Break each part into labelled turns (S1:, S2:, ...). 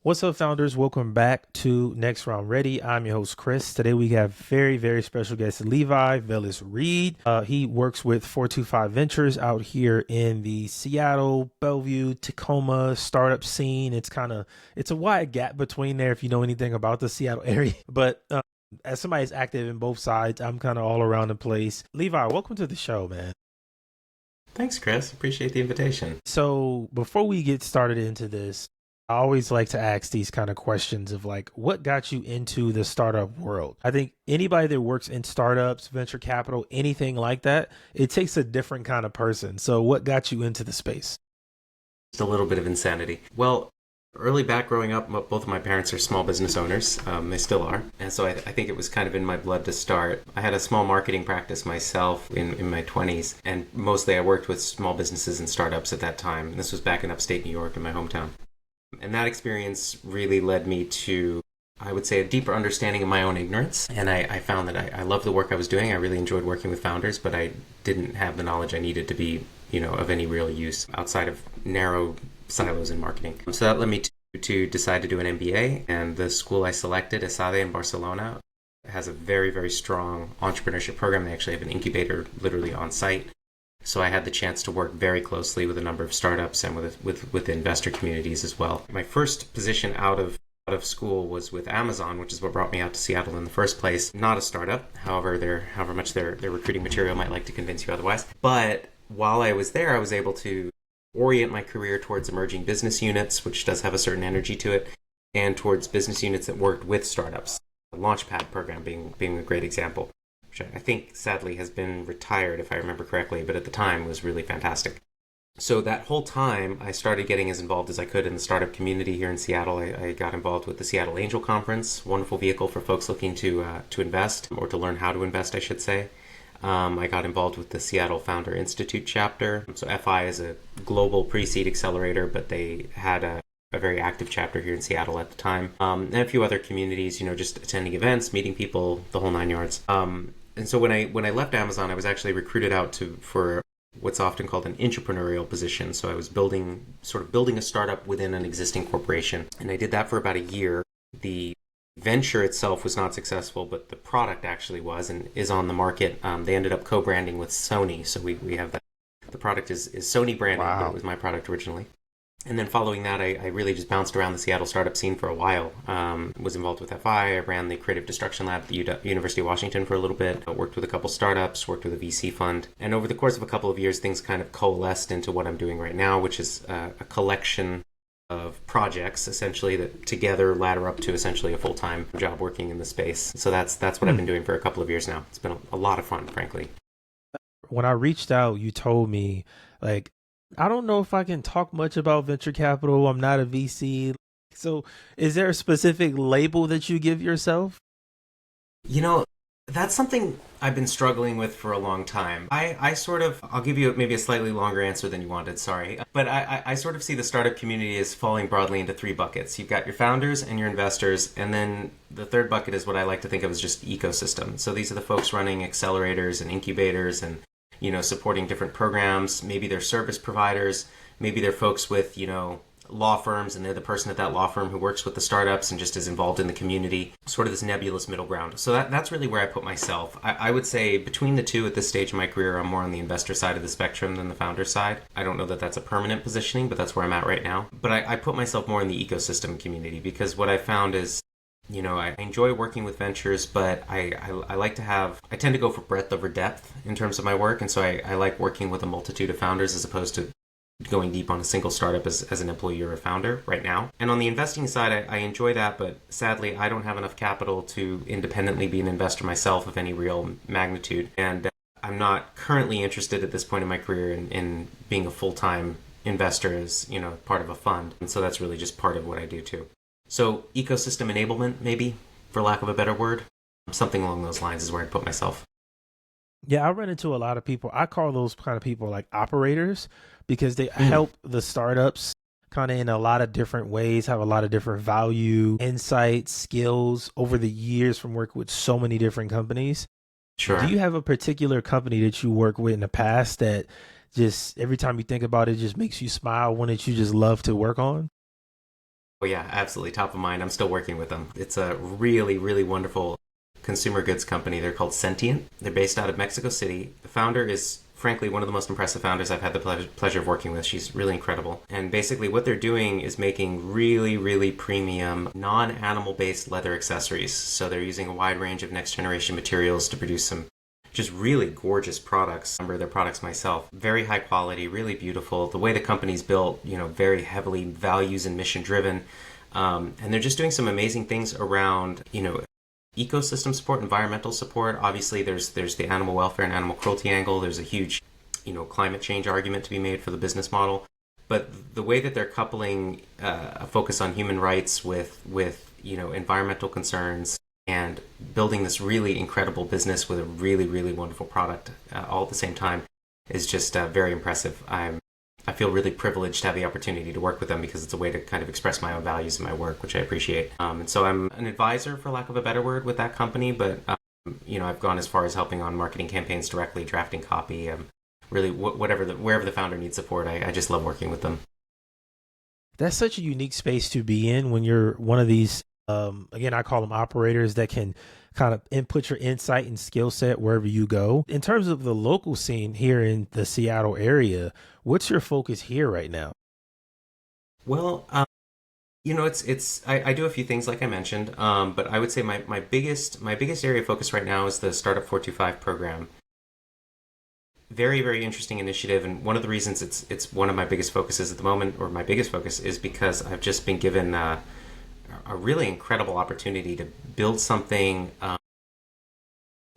S1: What's up, founders? Welcome back to Next Round Ready. I'm your host, Chris. Today we have very, very special guest, Levi Velez Reed. He works with 425 Ventures out here in the Seattle, Bellevue, Tacoma startup scene. It's a wide gap between there if you know anything about the Seattle area. But as somebody who's active in both sides, I'm kind of all around the place. Levi, welcome to the show, man.
S2: Thanks, Chris. Appreciate the invitation.
S1: So before we get started into this, I always like to ask these kind of questions of like, what got you into the startup world? I think anybody that works in startups, venture capital, anything like that, it takes a different kind of person. So what got you into the space?
S2: Just a little bit of insanity. Well, early back growing up, both of my parents are small business owners. They still are. And so I think it was kind of in my blood to start. I had a small marketing practice myself in my 20s. And mostly I worked with small businesses and startups at that time. This was back in upstate New York in my hometown. And that experience really led me to, I would say, a deeper understanding of my own ignorance. And I found that I loved the work I was doing. I really enjoyed working with founders, but I didn't have the knowledge I needed to be, of any real use outside of narrow silos in marketing. So that led me to decide to do an MBA. And the school I selected, ESADE in Barcelona, has a very, very strong entrepreneurship program. They actually have an incubator literally on site. So I had the chance to work very closely with a number of startups and with investor communities as well. My first position out of school was with Amazon, which is what brought me out to Seattle in the first place. Not a startup, however much their recruiting material might like to convince you otherwise. But while I was there, I was able to orient my career towards emerging business units, which does have a certain energy to it, and towards business units that worked with startups. The Launchpad program being a great example. I think sadly has been retired if I remember correctly, but at the time was really fantastic. So that whole time I started getting as involved as I could in the startup community here in Seattle. I got involved with the Seattle Angel Conference, wonderful vehicle for folks looking to invest, or to learn how to invest, I should say. I got involved with the Seattle Founder Institute chapter. So FI is a global pre-seed accelerator, but they had a very active chapter here in Seattle at the time. And a few other communities, just attending events, meeting people, the whole nine yards. And so when I left Amazon, I was actually recruited out for what's often called an entrepreneurial position. So I was building a startup within an existing corporation. And I did that for about a year. The venture itself was not successful, but the product actually was and is on the market. They ended up co-branding with Sony. So we have that. The product is Sony branded,
S1: Wow.
S2: but it was my product originally. And then following that, I really just bounced around the Seattle startup scene for a while. Was involved with FI. I ran the Creative Destruction Lab at the University of Washington for a little bit. I worked with a couple startups, worked with a VC fund. And over the course of a couple of years, things kind of coalesced into what I'm doing right now, which is a collection of projects, essentially, that together ladder up to essentially a full-time job working in the space. So that's what I've been doing for a couple of years now. It's been a lot of fun, frankly.
S1: When I reached out, you told me, like, I don't know if I can talk much about venture capital. I'm not a VC. So is there a specific label that you give yourself?
S2: That's something I've been struggling with for a long time. I'll give you maybe a slightly longer answer than you wanted, sorry. But I sort of see the startup community as falling broadly into three buckets. You've got your founders and your investors, and then the third bucket is what I like to think of as just ecosystem. So these are the folks running accelerators and incubators and supporting different programs. Maybe they're service providers. Maybe they're folks with, law firms, and they're the person at that law firm who works with the startups and just is involved in the community. Sort of this nebulous middle ground. So that's really where I put myself. I would say between the two at this stage of my career, I'm more on the investor side of the spectrum than the founder side. I don't know that that's a permanent positioning, but that's where I'm at right now. But I put myself more in the ecosystem community because what I found is I enjoy working with ventures, but I like I tend to go for breadth over depth in terms of my work. And so I like working with a multitude of founders as opposed to going deep on a single startup as an employee or a founder right now. And on the investing side, I enjoy that, but sadly, I don't have enough capital to independently be an investor myself of any real magnitude. And I'm not currently interested at this point in my career in being a full-time investor as, part of a fund. And so that's really just part of what I do too. So ecosystem enablement, maybe, for lack of a better word, something along those lines is where I put myself.
S1: Yeah, I run into a lot of people. I call those kind of people like operators because they help the startups kind of in a lot of different ways, have a lot of different value, insights, skills over the years from working with so many different companies.
S2: Sure.
S1: Do you have a particular company that you work with in the past that just every time you think about it just makes you smile, one that you just love to work on?
S2: Oh yeah, absolutely top of mind. I'm still working with them. It's a really, really wonderful consumer goods company. They're called Sentient. They're based out of Mexico City. The founder is frankly one of the most impressive founders I've had the pleasure of working with. She's really incredible. And basically what they're doing is making really, really premium non-animal based leather accessories. So they're using a wide range of next generation materials to produce some just really gorgeous products. I remember their products myself. Very high quality, really beautiful. The way the company's built, very heavily values and mission driven. And they're just doing some amazing things around, ecosystem support, environmental support. Obviously, there's the animal welfare and animal cruelty angle. There's a huge, climate change argument to be made for the business model. But the way that they're coupling a focus on human rights with environmental concerns and building this really incredible business with a really, really wonderful product all at the same time is just very impressive. I feel really privileged to have the opportunity to work with them because it's a way to kind of express my own values in my work, which I appreciate. And so I'm an advisor, for lack of a better word, with that company, but I've gone as far as helping on marketing campaigns directly, drafting copy, really wherever the founder needs support. I just love working with them.
S1: That's such a unique space to be in when you're one of these, again, I call them operators that can kind of input your insight and skill set wherever you go. In terms of the local scene here in the Seattle area, what's your focus here right now?
S2: Well, I do a few things like I mentioned, but I would say my biggest area of focus right now is the Startup 425 program. Very, very interesting initiative, and one of the reasons it's one of my biggest focuses at the moment, or my biggest focus, is because I've just been given a really incredible opportunity to build something,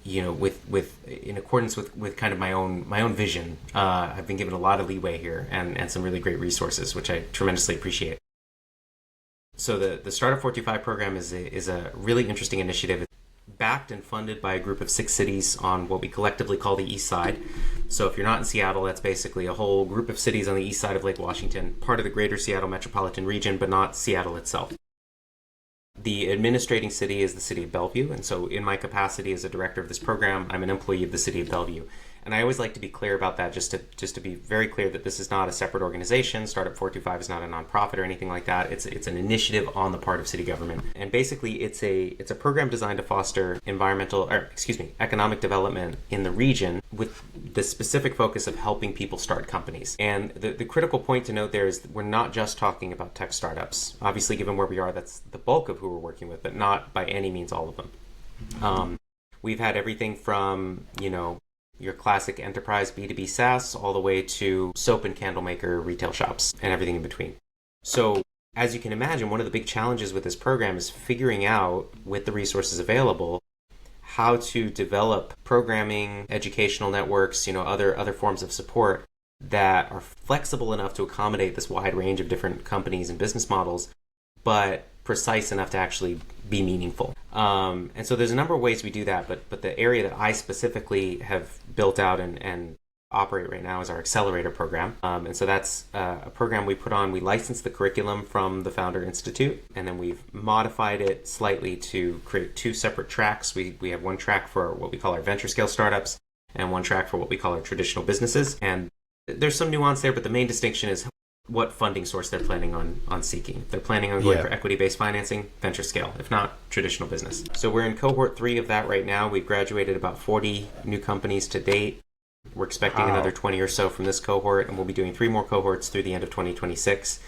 S2: with in accordance with kind of my own vision. I've been given a lot of leeway here and some really great resources, which I tremendously appreciate. So the Startup 425 program is a really interesting initiative. It's backed and funded by a group of 6 cities on what we collectively call the East Side. So if you're not in Seattle, that's basically a whole group of cities on the east side of Lake Washington, part of the greater Seattle metropolitan region, but not Seattle itself. The administrating city is the city of Bellevue, and so in my capacity as a director of this program, I'm an employee of the city of Bellevue. And I always like to be clear about that, just to be very clear that this is not a separate organization. Startup 425 is not a nonprofit or anything like that. It's an initiative on the part of city government, and basically it's a program designed to foster economic development in the region with the specific focus of helping people start companies. And the critical point to note there is that we're not just talking about tech startups. Obviously, given where we are, that's the bulk of who we're working with, but not by any means all of them. We've had everything from your classic enterprise B2B SaaS all the way to soap and candle maker retail shops and everything in between. So as you can imagine, one of the big challenges with this program is figuring out, with the resources available, how to develop programming, educational networks, other forms of support that are flexible enough to accommodate this wide range of different companies and business models, but precise enough to actually be meaningful. And so there's a number of ways we do that, but the area that I specifically have built out and operate right now is our accelerator program. And so that's a program we put on. We licensed the curriculum from the Founder Institute, and then we've modified it slightly to create 2 separate tracks. We have one track for what we call our venture scale startups and one track for what we call our traditional businesses. And there's some nuance there, but the main distinction is what funding source they're planning on seeking. If they're planning on going for equity-based financing, venture scale. If not, traditional business. So we're in cohort 3 of that right now. We've graduated about 40 new companies to date. We're expecting another 20 or so from this cohort, and we'll be doing 3 more cohorts through the end of 2026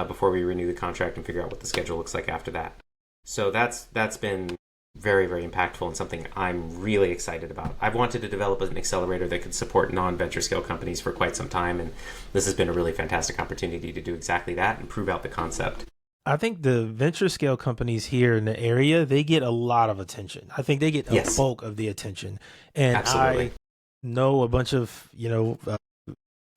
S2: before we renew the contract and figure out what the schedule looks like after that. So that's been very, very impactful and something I'm really excited about. I've wanted to develop an accelerator that could support non-venture scale companies for quite some time, and this has been a really fantastic opportunity to do exactly that and prove out the concept.
S1: I think the venture scale companies here in the area, they get a lot of attention. I think they get a bulk of the attention. And absolutely. I know a bunch of,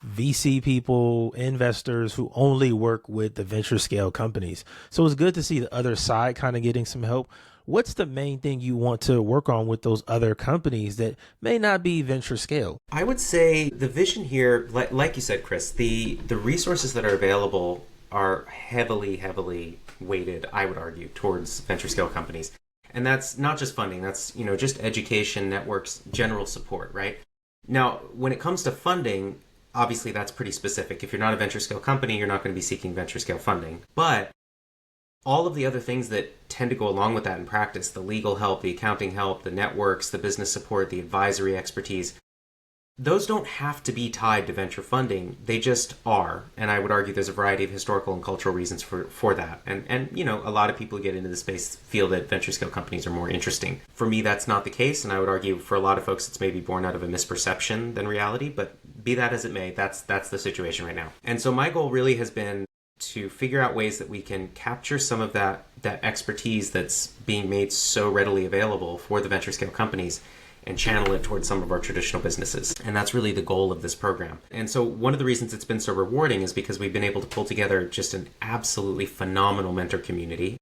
S1: VC people, investors who only work with the venture scale companies. So it's good to see the other side kind of getting some help. What's the main thing you want to work on with those other companies that may not be venture scale?
S2: I would say the vision here, like you said, Chris, the resources that are available are heavily weighted, I would argue, towards venture scale companies. And that's not just funding, that's, just education, networks, general support, right? Now, when it comes to funding, obviously that's pretty specific. If you're not a venture scale company, you're not going to be seeking venture scale funding. But all of the other things that tend to go along with that in practice, the legal help, the accounting help, the networks, the business support, the advisory expertise, those don't have to be tied to venture funding. They just are. And I would argue there's a variety of historical and cultural reasons for that. And you know, a lot of people who get into the space feel that venture scale companies are more interesting. For me, that's not the case. And I would argue for a lot of folks, it's maybe born out of a misperception than reality. But be that as it may, that's the situation right now. And so my goal really has been to figure out ways that we can capture some of that expertise that's being made so readily available for the venture scale companies and channel it towards some of our traditional businesses. And that's really the goal of this program. And so one of the reasons it's been so rewarding is because we've been able to pull together just an absolutely phenomenal mentor community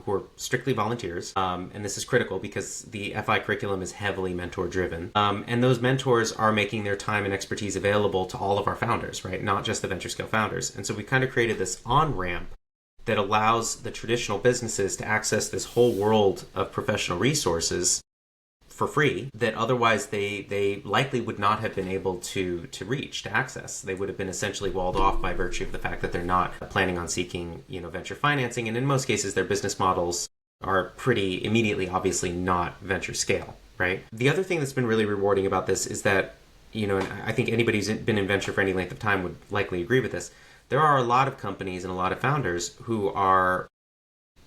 S2: who are strictly volunteers. And this is critical because the FI curriculum is heavily mentor driven. And those mentors are making their time and expertise available to all of our founders, right? Not just the venture scale founders. And so we kind of created this on-ramp that allows the traditional businesses to access this whole world of professional resources for free that otherwise they likely would not have been able to reach, to access. They would have been essentially walled off by virtue of the fact that they're not planning on seeking, venture financing. And in most cases, their business models are pretty immediately, obviously not venture scale, right? The other thing that's been really rewarding about this is that, and I think anybody who's been in venture for any length of time would likely agree with this. There are a lot of companies and a lot of founders who are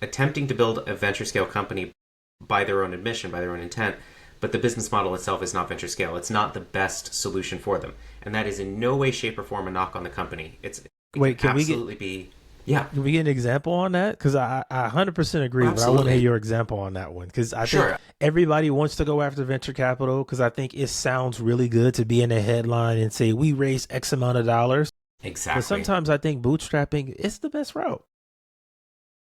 S2: attempting to build a venture scale company by their own admission, by their own intent, but the business model itself is not venture scale. It's not the best solution for them. And that is in no way, shape, or form a knock on the company. Can we
S1: get an example on that? Because I 100% agree, but I want to hear your example on that one. Because I think everybody wants to go after venture capital because I think it sounds really good to be in a headline and say, we raised X amount of dollars.
S2: Exactly.
S1: But sometimes I think bootstrapping is the best route.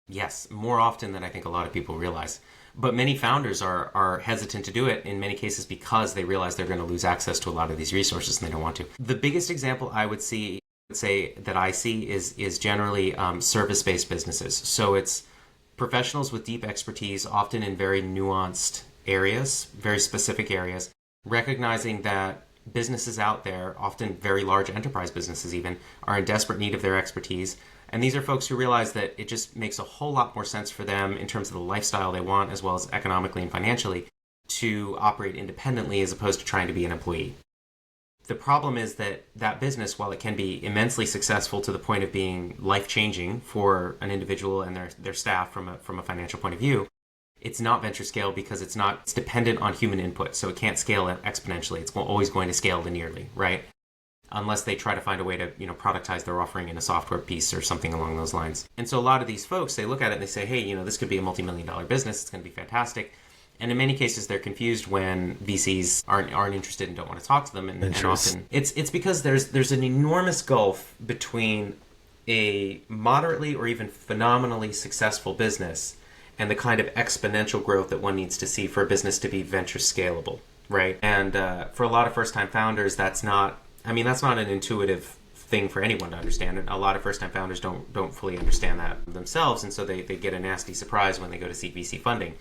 S2: Yes, more often than I think a lot of people realize. But many founders are hesitant to do it in many cases because they realize they're going to lose access to a lot of these resources and they don't want to. The biggest example I would say that I see is generally service-based businesses. So it's professionals with deep expertise, often in very nuanced areas, very specific areas, recognizing that businesses out there, often very large enterprise businesses even, are in desperate need of their expertise. And these are folks who realize that it just makes a whole lot more sense for them in terms of the lifestyle they want, as well as economically and financially, to operate independently as opposed to trying to be an employee. The problem is that business, while it can be immensely successful to the point of being life-changing for an individual and their staff from a financial point of view, it's not venture scale because it's dependent on human input. So it can't scale exponentially. It's always going to scale linearly, right? Unless they try to find a way to, productize their offering in a software piece or something along those lines. And so a lot of these folks, they look at it and they say, hey, this could be a multi-million-dollar business. It's going to be fantastic. And in many cases, they're confused when VCs aren't interested and don't want to talk to them. And often it's because there's an enormous gulf between a moderately or even phenomenally successful business and the kind of exponential growth that one needs to see for a business to be venture scalable, right? And for a lot of first-time founders, that's not an intuitive thing for anyone to understand. And a lot of first-time founders don't fully understand that themselves, and so they get a nasty surprise when they go to seek VC funding.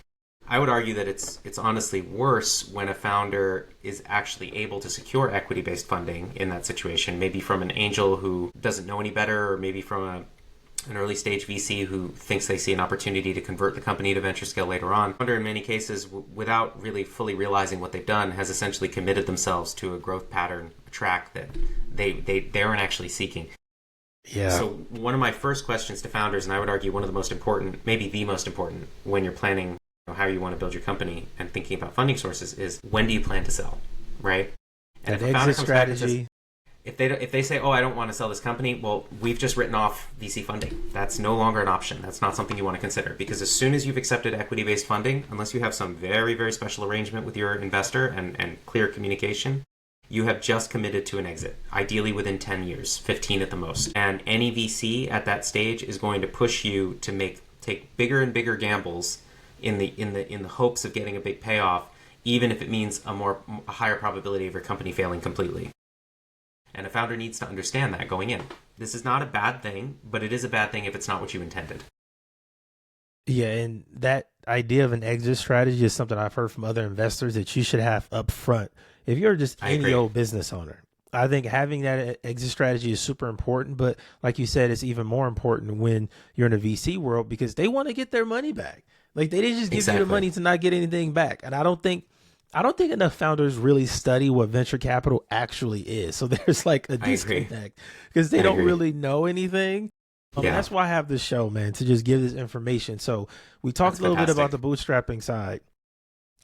S2: I would argue that it's honestly worse when a founder is actually able to secure equity-based funding in that situation, maybe from an angel who doesn't know any better, or maybe from an early stage VC who thinks they see an opportunity to convert the company to venture scale later on. Founder, in many cases, without really fully realizing what they've done, has essentially committed themselves to a growth pattern, a track that they aren't actually seeking.
S1: Yeah.
S2: So one of my first questions to founders, and I would argue one of the most important, maybe the most important, when you're planning how you want to build your company and thinking about funding sources, is when do you plan to sell, right?
S1: And if a founder comes back and says,
S2: if they say, oh, I don't want to sell this company, well, we've just written off VC funding. That's no longer an option. That's not something you want to consider, because as soon as you've accepted equity-based funding, unless you have some very, very special arrangement with your investor and clear communication, you have just committed to an exit, ideally within 10 years, 15 at the most. And any VC at that stage is going to push you to take bigger and bigger gambles in the hopes of getting a big payoff, even if it means a higher probability of your company failing completely. And a founder needs to understand that going in. This is not a bad thing, but it is a bad thing if it's not what you intended.
S1: Yeah, and that idea of an exit strategy is something I've heard from other investors that you should have up front. If you're just any old business owner, I think having that exit strategy is super important, but like you said, it's even more important when you're in a VC world because they want to get their money back. Like they didn't just give you the
S2: Exactly.
S1: money to not get anything back. And I don't think enough founders really study what venture capital actually is. So there's like a
S2: I agree.
S1: disconnect because they
S2: I
S1: don't
S2: agree.
S1: really know anything.
S2: Yeah.
S1: That's why I have this show, man, to just give this information. So we talked
S2: That's
S1: a little bit about
S2: fantastic.
S1: the bootstrapping side.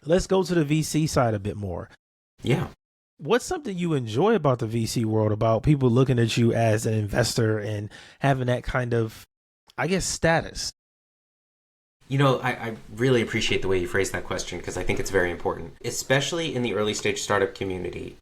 S1: Let's go to the VC side a bit more.
S2: Yeah.
S1: What's something you enjoy about the VC world, about people looking at you as an investor and having that kind of, I guess, status?
S2: I really appreciate the way you phrased that question because I think it's very important, especially in the early stage startup community.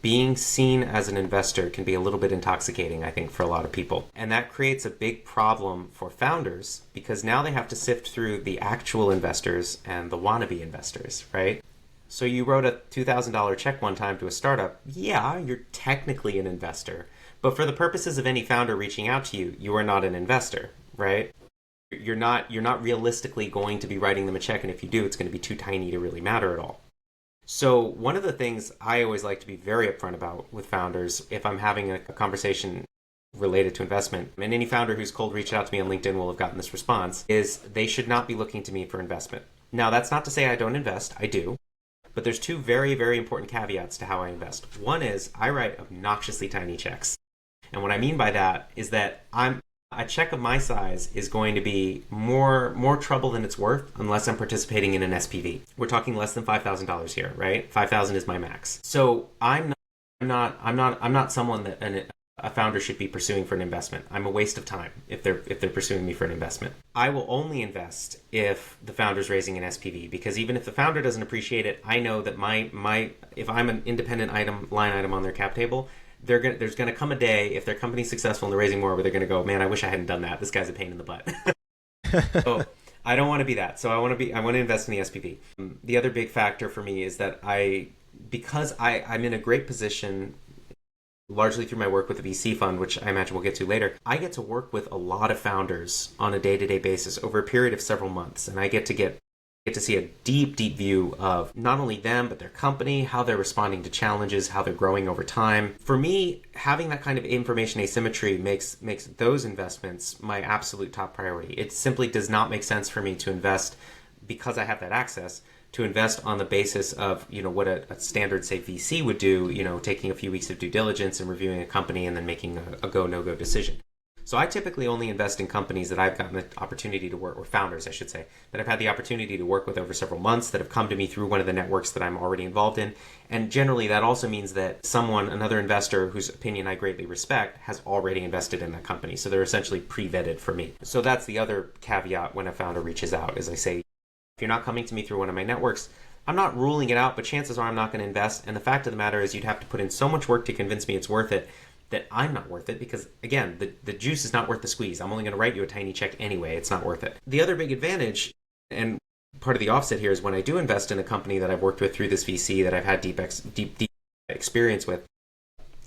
S2: Being seen as an investor can be a little bit intoxicating, I think, for a lot of people. And that creates a big problem for founders because now they have to sift through the actual investors and the wannabe investors, right? So you wrote a $2,000 check one time to a startup. Yeah, you're technically an investor. But for the purposes of any founder reaching out to you, you are not an investor, right? You're not realistically going to be writing them a check, and if you do, it's going to be too tiny to really matter at all. So one of the things I always like to be very upfront about with founders, if I'm having a conversation related to investment, and any founder who's cold reached out to me on LinkedIn will have gotten this response, is they should not be looking to me for investment. Now, that's not to say I don't invest. I do. But there's two very, very important caveats to how I invest. One is I write obnoxiously tiny checks. And what I mean by that is that a check of my size is going to be more trouble than it's worth unless I'm participating in an SPV. We're talking less than $5,000 here, right? 5,000 is my max. So I'm not someone that a founder should be pursuing for an investment. I'm a waste of time if they're pursuing me for an investment. I will only invest if the founder's raising an SPV because even if the founder doesn't appreciate it, I know that my if I'm an independent line item on their cap table, there's going to come a day if their company's successful and they're raising more where they're going to go, man, I wish I hadn't done that. This guy's a pain in the butt. So I don't want to be that. So I want to invest in the SPV. The other big factor for me is that because I'm in a great position largely through my work with the VC fund, which I imagine we'll get to later, I get to work with a lot of founders on a day-to-day basis over a period of several months. And I get to see a deep, deep view of not only them, but their company, how they're responding to challenges, how they're growing over time. For me, having that kind of information asymmetry makes those investments my absolute top priority. It simply does not make sense for me to invest because I have that access to invest on the basis of, what a standard, say, VC would do, taking a few weeks of due diligence and reviewing a company and then making a go, no-go decision. So I typically only invest in companies that I've gotten the opportunity to work, or founders, I should say, that I've had the opportunity to work with over several months, that have come to me through one of the networks that I'm already involved in. And generally, that also means that another investor whose opinion I greatly respect, has already invested in that company. So they're essentially pre-vetted for me. So that's the other caveat when a founder reaches out, is I say, if you're not coming to me through one of my networks, I'm not ruling it out, but chances are I'm not going to invest. And the fact of the matter is you'd have to put in so much work to convince me it's worth it that I'm not worth it because, again, the juice is not worth the squeeze. I'm only going to write you a tiny check anyway. It's not worth it. The other big advantage, and part of the offset here, is when I do invest in a company that I've worked with through this VC that I've had deep experience with,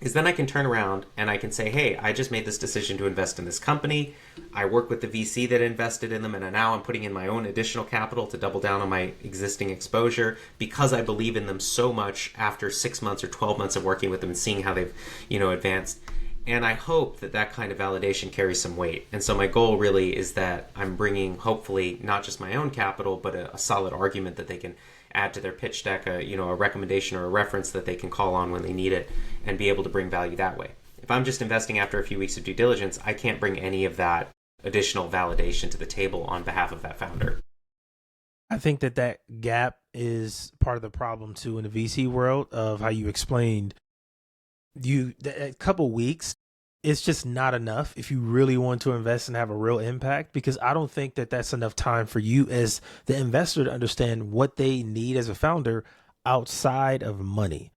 S2: is then I can turn around and I can say, hey, I just made this decision to invest in this company. I work with the VC that invested in them, and now I'm putting in my own additional capital to double down on my existing exposure because I believe in them so much after 6 months or 12 months of working with them and seeing how they've, advanced. And I hope that kind of validation carries some weight. And so my goal really is that I'm bringing, hopefully, not just my own capital, but a solid argument that they can add to their pitch deck, a recommendation or a reference that they can call on when they need it and be able to bring value that way. If I'm just investing after a few weeks of due diligence, I can't bring any of that additional validation to the table on behalf of that founder.
S1: I think that gap is part of the problem too in the VC world of how you explained a couple weeks. It's just not enough if you really want to invest and have a real impact, because I don't think that that's enough time for you as the investor to understand what they need as a founder outside of money.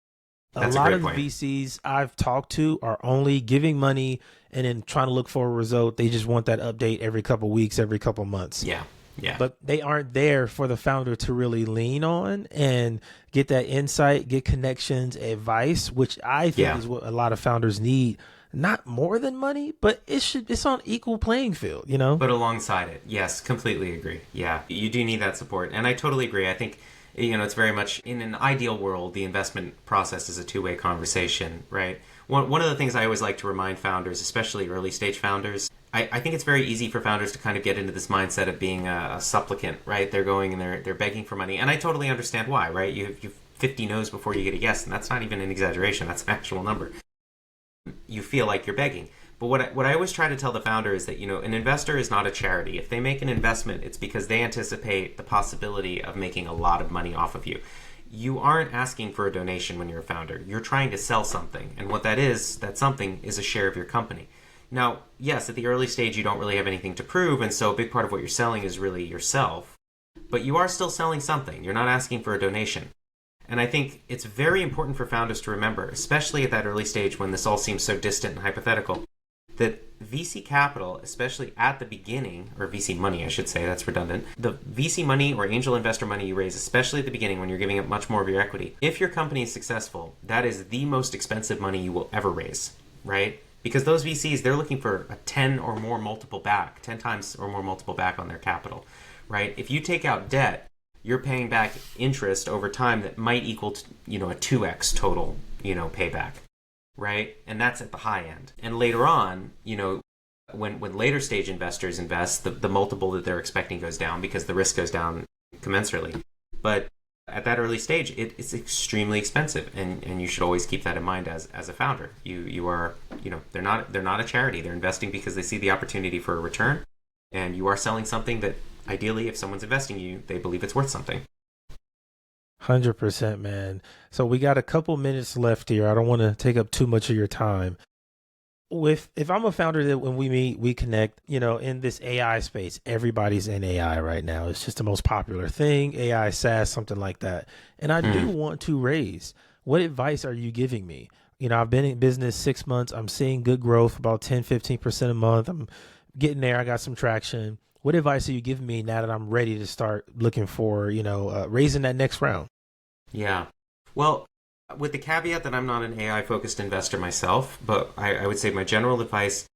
S1: A
S2: That's a
S1: lot
S2: great
S1: of the
S2: point.
S1: VCs I've talked to are only giving money and then trying to look for a result. They just want that update every couple weeks, every couple months.
S2: Yeah. Yeah.
S1: But they aren't there for the founder to really lean on and get that insight, get connections, advice, which I think
S2: Yeah.
S1: is what a lot of founders need. Not more than money, but it's on equal playing field.
S2: But alongside it, yes, completely agree. Yeah, you do need that support. And I totally agree. I think, it's very much in an ideal world, the investment process is a two-way conversation, right? One of the things I always like to remind founders, especially early stage founders, I think it's very easy for founders to kind of get into this mindset of being a supplicant, right? They're going and they're begging for money. And I totally understand why, right? You 50 no's before you get a yes, and that's not even an exaggeration. That's an actual number. You feel like you're begging. But what I always try to tell the founder is that, an investor is not a charity. If they make an investment, it's because they anticipate the possibility of making a lot of money off of you. You aren't asking for a donation when you're a founder. You're trying to sell something. And what that something is a share of your company. Now, yes, at the early stage, you don't really have anything to prove. And so a big part of what you're selling is really yourself. But you are still selling something. You're not asking for a donation. And I think it's very important for founders to remember, especially at that early stage when this all seems so distant and hypothetical, that VC capital, especially at the beginning, or VC money, I should say, that's redundant. The VC money or angel investor money you raise, especially at the beginning when you're giving up much more of your equity, if your company is successful, that is the most expensive money you will ever raise, right? Because those VCs, they're looking for a 10 or more multiple back, 10 times or more multiple back on their capital, right? If you take out debt, you're paying back interest over time that might equal to, a 2x total, payback. Right? And that's at the high end. And later on, when later stage investors invest, the multiple that they're expecting goes down because the risk goes down commensurately. But at that early stage, it's extremely expensive, and you should always keep that in mind as a founder. You are, they're not a charity. They're investing because they see the opportunity for a return, and you are selling something that ideally, if someone's investing in you, they believe it's worth something.
S1: 100%, man. So we got a couple minutes left here. I don't want to take up too much of your time. If I'm a founder that when we meet, we connect, in this AI space, everybody's in AI right now. It's just the most popular thing, AI, SaaS, something like that. And I do want to raise. What advice are you giving me? I've been in business 6 months. I'm seeing good growth, about 10, 15% a month. I'm getting there. I got some traction. What advice are you giving me now that I'm ready to start looking for, raising that next round?
S2: Yeah. Well, with the caveat that I'm not an AI-focused investor myself, but I would say my general advice,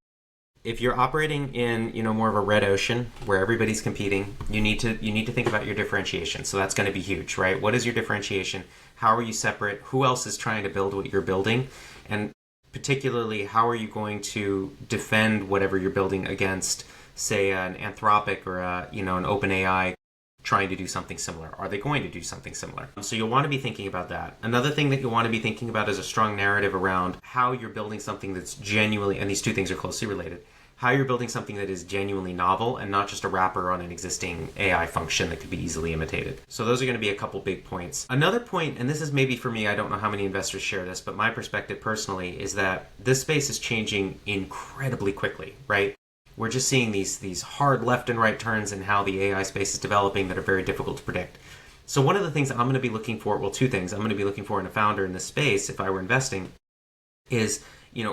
S2: if you're operating in, more of a red ocean where everybody's competing, you need to think about your differentiation. So that's going to be huge, right? What is your differentiation? How are you separate? Who else is trying to build what you're building? And particularly, how are you going to defend whatever you're building against, say, an Anthropic or an OpenAI trying to do something similar? Are they going to do something similar? So you'll want to be thinking about that. Another thing that you'll want to be thinking about is a strong narrative around how you're building something that's genuinely, and these two things are closely related, how you're building something that is genuinely novel and not just a wrapper on an existing AI function that could be easily imitated. So those are going to be a couple big points. Another point, and this is maybe for me, I don't know how many investors share this, but my perspective personally is that this space is changing incredibly quickly, right? We're just seeing these hard left and right turns in how the AI space is developing that are very difficult to predict. So one of the things I'm going to be looking for, well, two things I'm going to be looking for in a founder in this space, if I were investing, is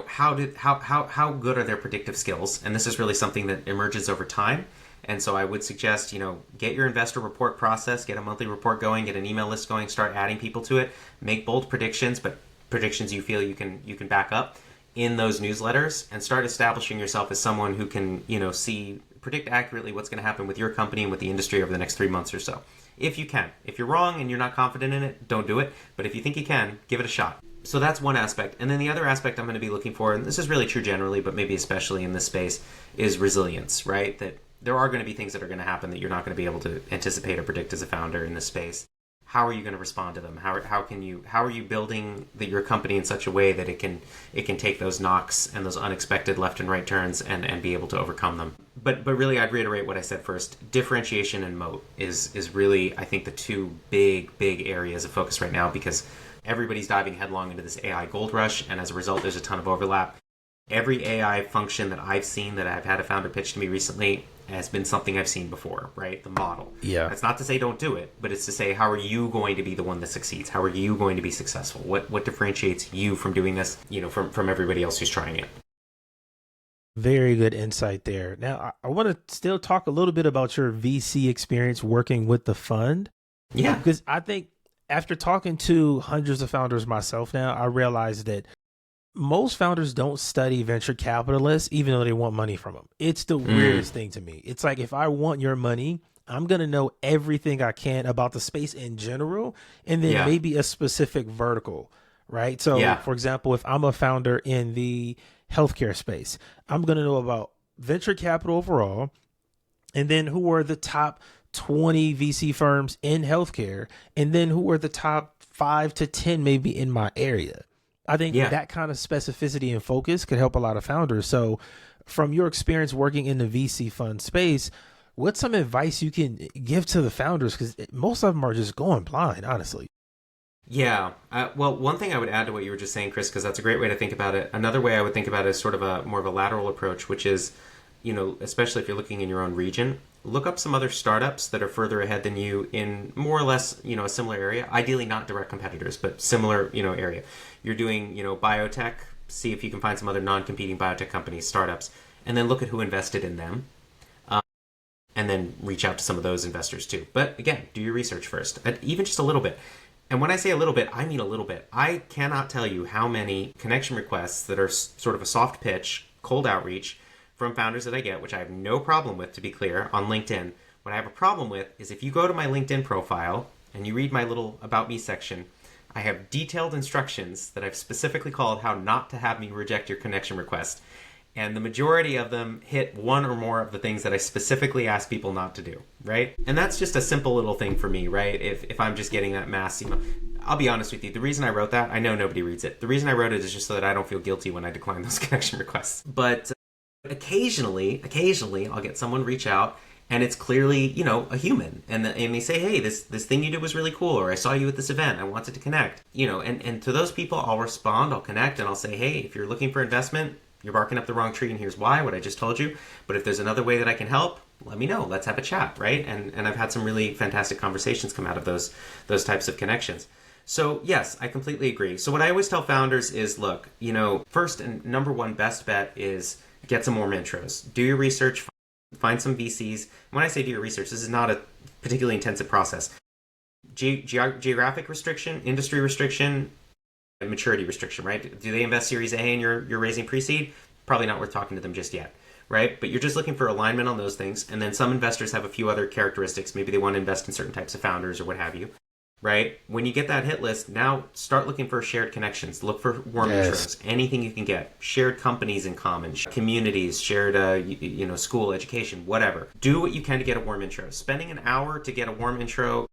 S2: how good are their predictive skills? And this is really something that emerges over time. And so I would suggest, get your investor report process, get a monthly report going, get an email list going, start adding people to it, make bold predictions, but predictions you feel you can back up in those newsletters, and start establishing yourself as someone who can, predict accurately what's going to happen with your company and with the industry over the next 3 months or so. If you can. If you're wrong and you're not confident in it, don't do it. But if you think you can, give it a shot. So that's one aspect. And then the other aspect I'm going to be looking for, and this is really true generally, but maybe especially in this space, is resilience, right? That there are going to be things that are going to happen that you're not going to be able to anticipate or predict as a founder in this space. How are you going to respond to them? How are you building your company in such a way that it can take those knocks and those unexpected left and right turns and be able to overcome them? But really, I'd reiterate what I said first. Differentiation and moat is really, I think, the two big areas of focus right now, because everybody's diving headlong into this AI gold rush, and as a result, there's a ton of overlap. Every AI function that I've seen that I've had a founder pitch to me recently has been something I've seen before, right? The model.
S1: Yeah.
S2: That's not to say don't do it, but it's to say, how are you going to be the one that succeeds? How are you going to be successful? What differentiates you from doing this, from everybody else who's trying it?
S1: Very good insight there. Now, I want to still talk a little bit about your VC experience working with the fund.
S2: Yeah.
S1: Because I think after talking to hundreds of founders myself now, I realized that most founders don't study venture capitalists, even though they want money from them. It's the weirdest thing to me. It's like, if I want your money, I'm going to know everything I can about the space in general, and then maybe a specific vertical, right? So,
S2: Yeah.
S1: for example, if I'm a founder in the healthcare space, I'm going to know about venture capital overall, and then who are the top 20 VC firms in healthcare, and then who are the top 5 to 10 maybe in my area. I think
S2: Yeah.
S1: that kind of specificity and focus could help a lot of founders. So, from your experience working in the VC fund space, what's some advice you can give to the founders? Because most of them are just going blind, honestly.
S2: Yeah. Well, one thing I would add to what you were just saying, Chris, because that's a great way to think about it. Another way I would think about it is sort of a more of a lateral approach, which is, especially if you're looking in your own region, look up some other startups that are further ahead than you in more or less, a similar area. Ideally, not direct competitors, but similar, area. You're doing, biotech. See if you can find some other non-competing biotech companies, startups, and then look at who invested in them, and then reach out to some of those investors too. But again, do your research first, even just a little bit. And when I say a little bit, I mean a little bit. I cannot tell you how many connection requests that are sort of a soft pitch, cold outreach from founders that I get, which I have no problem with, to be clear, on LinkedIn. What I have a problem with is if you go to my LinkedIn profile and you read my little About Me section, I have detailed instructions that I've specifically called how not to have me reject your connection request. And the majority of them hit one or more of the things that I specifically ask people not to do, right? And that's just a simple little thing for me, right? If I'm just getting that mass, I'll be honest with you. The reason I wrote that, I know nobody reads it. The reason I wrote it is just so that I don't feel guilty when I decline those connection requests. But occasionally, I'll get someone reach out and it's clearly, a human. And they say, hey, this thing you did was really cool, or I saw you at this event, I wanted to connect. And to those people, I'll respond, I'll connect, and I'll say, hey, if you're looking for investment, you're barking up the wrong tree, and here's why, what I just told you. But if there's another way that I can help, let me know. Let's have a chat, right? And I've had some really fantastic conversations come out of those types of connections. So yes, I completely agree. So what I always tell founders is, look, first and number one best bet is get some warm intros. Do your research, find some VCs. When I say do your research, this is not a particularly intensive process. Geographic restriction, industry restriction, maturity restriction, right? Do they invest Series A and you're raising pre-seed? Probably not worth talking to them just yet, right? But you're just looking for alignment on those things. And then some investors have a few other characteristics. Maybe they want to invest in certain types of founders or what have you, right? When you get that hit list, now start looking for shared connections. Look for warm intros, anything you can get. Shared companies in common, communities, shared, school, education, whatever. Do what you can to get a warm intro. Spending an hour to get a warm intro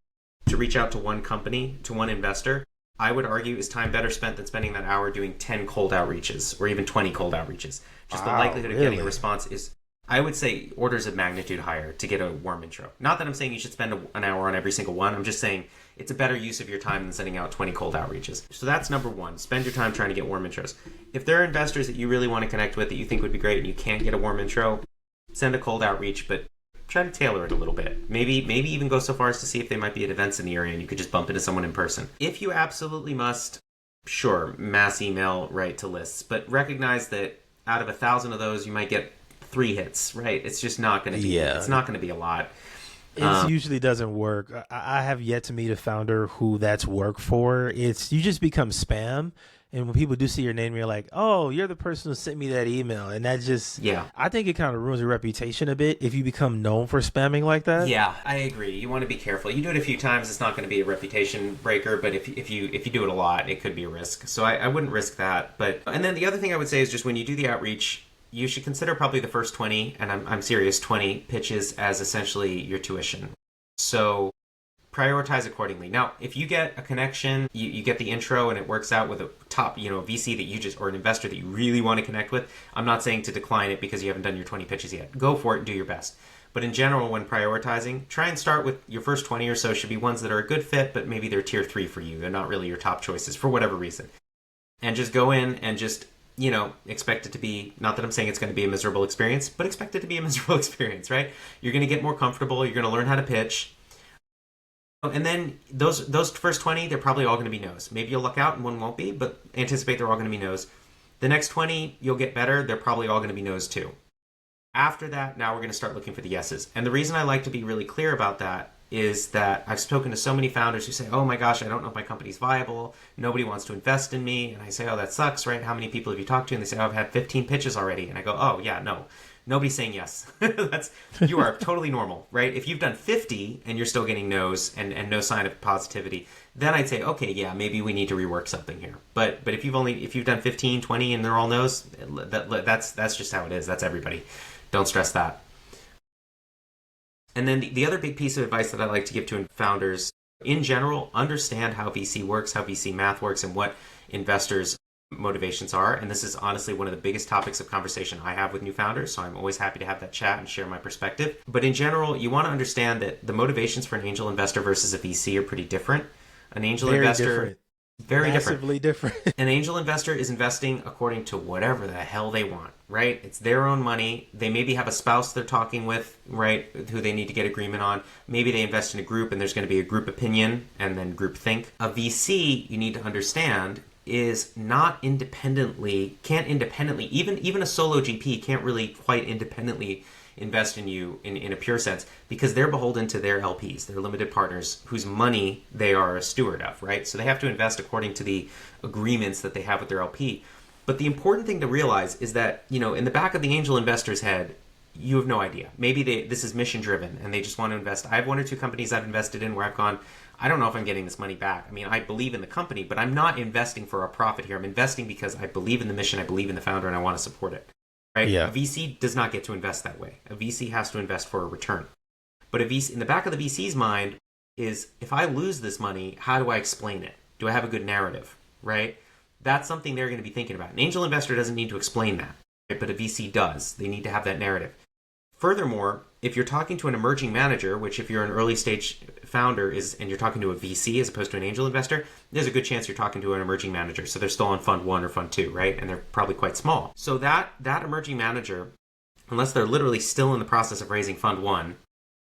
S2: to reach out to one company, to one investor, I would argue is time better spent than spending that hour doing 10 cold outreaches or even 20 cold outreaches. Just the likelihood of getting a response is, I would say, orders of magnitude higher to get a warm intro. Not that I'm saying you should spend an hour on every single one. I'm just saying it's a better use of your time than sending out 20 cold outreaches. So that's number one. Spend your time trying to get warm intros. If there are investors that you really want to connect with that you think would be great and you can't get a warm intro, send a cold outreach, but try to tailor it a little bit. Maybe even go so far as to see if they might be at events in the area and you could just bump into someone in person. If you absolutely must, sure, mass email right to lists, but recognize that out of 1,000 of those, you might get 3 hits, right? It's just not going to be, it's not going to be a lot.
S1: It usually doesn't work. I have yet to meet a founder who that's worked for. You just become spam. And when people do see your name, you're like, oh, you're the person who sent me that email. And that just, I think it kind of ruins your reputation a bit if you become known for spamming like that.
S2: Yeah, I agree. You want to be careful. You do it a few times, it's not going to be a reputation breaker. But if you do it a lot, it could be a risk. So I wouldn't risk that. And then the other thing I would say is just when you do the outreach, you should consider probably the first 20, and I'm serious, 20 pitches as essentially your tuition. So prioritize accordingly. Now, if you get a connection, you get the intro and it works out with a top, VC that you just, or an investor that you really want to connect with, I'm not saying to decline it because you haven't done your 20 pitches yet. Go for it and do your best. But in general, when prioritizing, try and start with your first 20 or so should be ones that are a good fit, but maybe they're tier 3 for you. They're not really your top choices for whatever reason. And just go in and just, expect it to be, not that I'm saying it's going to be a miserable experience, but expect it to be a miserable experience, right? You're going to get more comfortable. You're going to learn how to pitch. And then those first 20, they're probably all going to be no's. Maybe you'll luck out and one won't be, but anticipate they're all going to be no's. The next 20, you'll get better. They're probably all going to be no's too. After that, now we're going to start looking for the yeses. And the reason I like to be really clear about that is that I've spoken to so many founders who say, oh my gosh, I don't know if my company's viable. Nobody wants to invest in me. And I say, oh, that sucks, right? How many people have you talked to? And they say, oh, I've had 15 pitches already. And I go, oh, yeah, no. Nobody's saying yes. You are totally normal, right? If you've done 50 and you're still getting no's and no sign of positivity, then I'd say, okay, yeah, maybe we need to rework something here. But if you've done 15, 20 and they're all no's, that's just how it is. That's everybody. Don't stress that. And then the other big piece of advice that I like to give to founders in general, understand how VC works, how VC math works, and what investors' motivations are. And this is honestly one of the biggest topics of conversation I have with new founders. So I'm always happy to have that chat and share my perspective. But in general, you want to understand that the motivations for an angel investor versus a VC are pretty different. An angel investor,
S1: different.
S2: Very
S1: Massively different.
S2: An angel investor is investing according to whatever the hell they want, right? It's their own money. They maybe have a spouse they're talking with, right, who they need to get agreement on. Maybe they invest in a group and there's going to be a group opinion and then group think. A VC, you need to understand, is not independently, can't independently, even a solo GP can't really quite independently invest in you in a pure sense, because they're beholden to their LPs, their limited partners, whose money they are a steward of, right? So they have to invest according to the agreements that they have with their LP. But the important thing to realize is that, in the back of the angel investor's head, you have no idea. Maybe this is mission driven and they just want to invest. I have one or two companies I've invested in where I've gone, I don't know if I'm getting this money back. I mean, I believe in the company, but I'm not investing for a profit here. I'm investing because I believe in the mission, I believe in the founder, and I want to support it. Right?
S1: Yeah.
S2: A VC does not get to invest that way. A VC has to invest for a return. But a VC, in the back of the VC's mind is, if I lose this money, how do I explain it? Do I have a good narrative? Right? That's something they're going to be thinking about. An angel investor doesn't need to explain that, right? But a VC does. They need to have that narrative. Furthermore, if you're talking to an emerging manager, which if you're an early stage founder and you're talking to a VC as opposed to an angel investor, there's a good chance you're talking to an emerging manager. So they're still on fund 1 or fund 2, right? And they're probably quite small. So that emerging manager, unless they're literally still in the process of raising fund 1,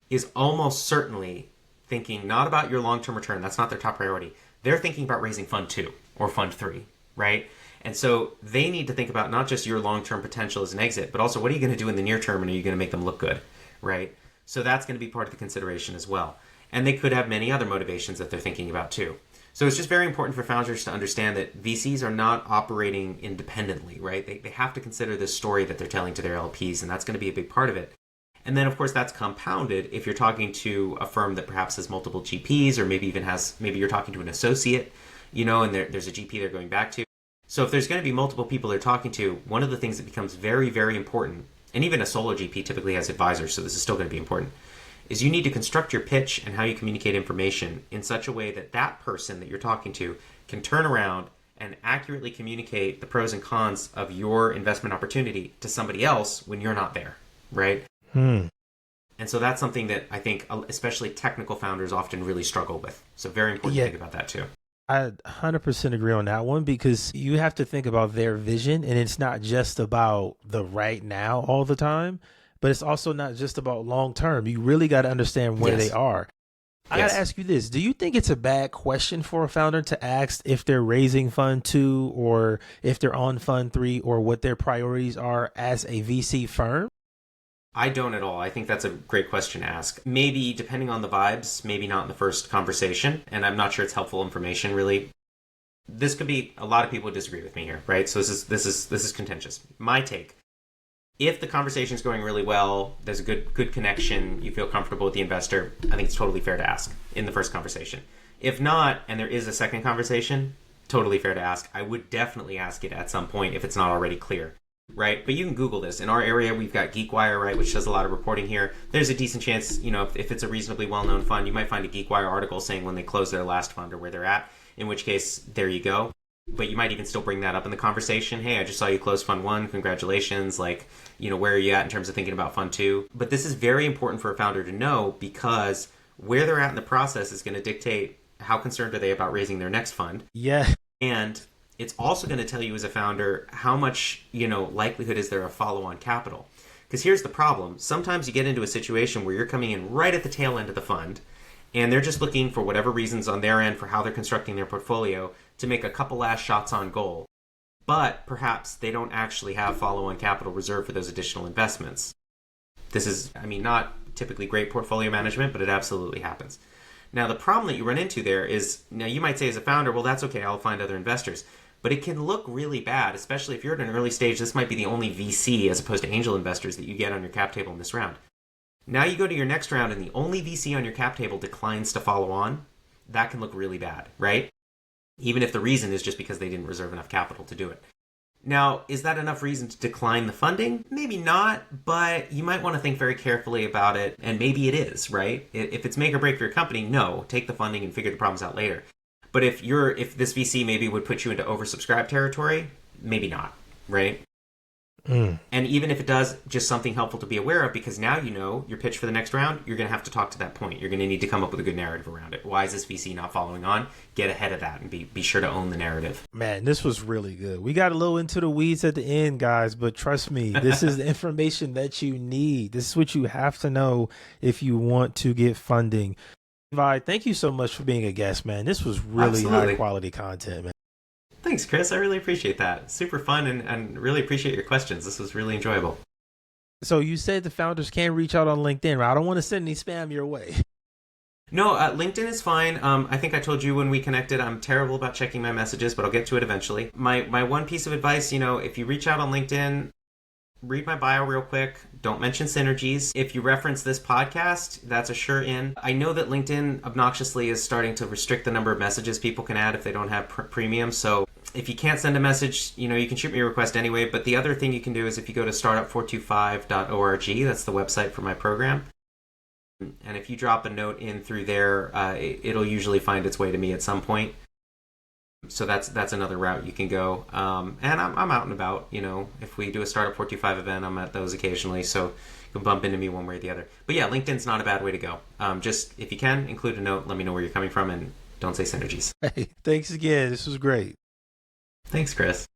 S2: is almost certainly thinking not about your long-term return. That's not their top priority. They're thinking about raising fund 2 or fund 3, right? And so they need to think about not just your long-term potential as an exit, but also what are you going to do in the near term, and are you going to make them look good, right? So that's going to be part of the consideration as well. And they could have many other motivations that they're thinking about too. So it's just very important for founders to understand that VCs are not operating independently, right? They have to consider this story that they're telling to their LPs, and that's going to be a big part of it. And then, of course, that's compounded if you're talking to a firm that perhaps has multiple GPs, or maybe you're talking to an associate, and there's a GP they're going back to. So if there's going to be multiple people they're talking to, one of the things that becomes very, very important, and even a solo GP typically has advisors, so this is still going to be important, is you need to construct your pitch and how you communicate information in such a way that that person that you're talking to can turn around and accurately communicate the pros and cons of your investment opportunity to somebody else when you're not there, right? And so that's something that I think especially technical founders often really struggle with. So very important to think about that too.
S1: I 100% agree on that one, because you have to think about their vision, and it's not just about the right now all the time, but it's also not just about long term. You really got to understand where they are. I got to ask you this. Do you think it's a bad question for a founder to ask if they're raising fund 2 or if they're on fund 3 or what their priorities are as a VC firm?
S2: I don't at all. I think that's a great question to ask. Maybe depending on the vibes, maybe not in the first conversation, and I'm not sure it's helpful information really. This could be, a lot of people disagree with me here, right? So this is contentious. My take: if the conversation is going really well, there's a good connection, you feel comfortable with the investor, I think it's totally fair to ask in the first conversation. If not, and there is a second conversation, totally fair to ask. I would definitely ask it at some point if it's not already clear. Right, but you can Google this. In our area, we've got GeekWire, right, which does a lot of reporting here. There's a decent chance, if it's a reasonably well-known fund, you might find a GeekWire article saying when they close their last fund or where they're at, in which case, there you go. But you might even still bring that up in the conversation. Hey, I just saw you close fund 1, congratulations, where are you at in terms of thinking about fund 2? But this is very important for a founder to know, because where they're at in the process is going to dictate how concerned are they about raising their next fund.
S1: Yeah.
S2: And it's also going to tell you as a founder how much, likelihood is there of follow-on capital. Because here's the problem. Sometimes you get into a situation where you're coming in right at the tail end of the fund, and they're just looking for whatever reasons on their end for how they're constructing their portfolio to make a couple last shots on goal. But perhaps they don't actually have follow-on capital reserved for those additional investments. This is, not typically great portfolio management, but it absolutely happens. Now, the problem that you run into there is, now you might say as a founder, well, that's okay, I'll find other investors. but it can look really bad, especially if you're at an early stage. This might be the only VC as opposed to angel investors that you get on your cap table in this round. Now you go to your next round and the only VC on your cap table declines to follow on. That can look really bad, right? Even if the reason is just because they didn't reserve enough capital to do it. Now, is that enough reason to decline the funding? Maybe not, but you might want to think very carefully about it, and maybe it is, right? If it's make or break for your company, no, take the funding and figure the problems out later. But if this VC maybe would put you into oversubscribed territory, maybe not, right? And even if it does, just something helpful to be aware of, because now you know your pitch for the next round, you're going to have to talk to that point. You're going to need to come up with a good narrative around it. Why is this VC not following on? Get ahead of that and be sure to own the narrative.
S1: Man, this was really good. We got a little into the weeds at the end, guys, but trust me, this is the information that you need. This is what you have to know if you want to get funding. Levi, thank you so much for being a guest, man. This was really high quality content, man.
S2: Thanks, Chris. I really appreciate that. Super fun and really appreciate your questions. This was really enjoyable.
S1: So you said the founders can reach out on LinkedIn, right? I don't want to send any spam your way.
S2: No, LinkedIn is fine. I think I told you when we connected, I'm terrible about checking my messages, but I'll get to it eventually. My one piece of advice, if you reach out on LinkedIn, read my bio real quick. Don't mention synergies. If you reference this podcast, that's a sure in. I know that LinkedIn obnoxiously is starting to restrict the number of messages people can add if they don't have premium. So if you can't send a message, you can shoot me a request anyway. But the other thing you can do is if you go to startup425.org, that's the website for my program. And if you drop a note in through there, it'll usually find its way to me at some point. So that's another route you can go. And I'm out and about, if we do a Startup 425 event, I'm at those occasionally. So you can bump into me one way or the other. But yeah, LinkedIn's not a bad way to go. Just if you can, include a note, let me know where you're coming from, and don't say synergies.
S1: Hey, thanks again. This was great.
S2: Thanks, Chris.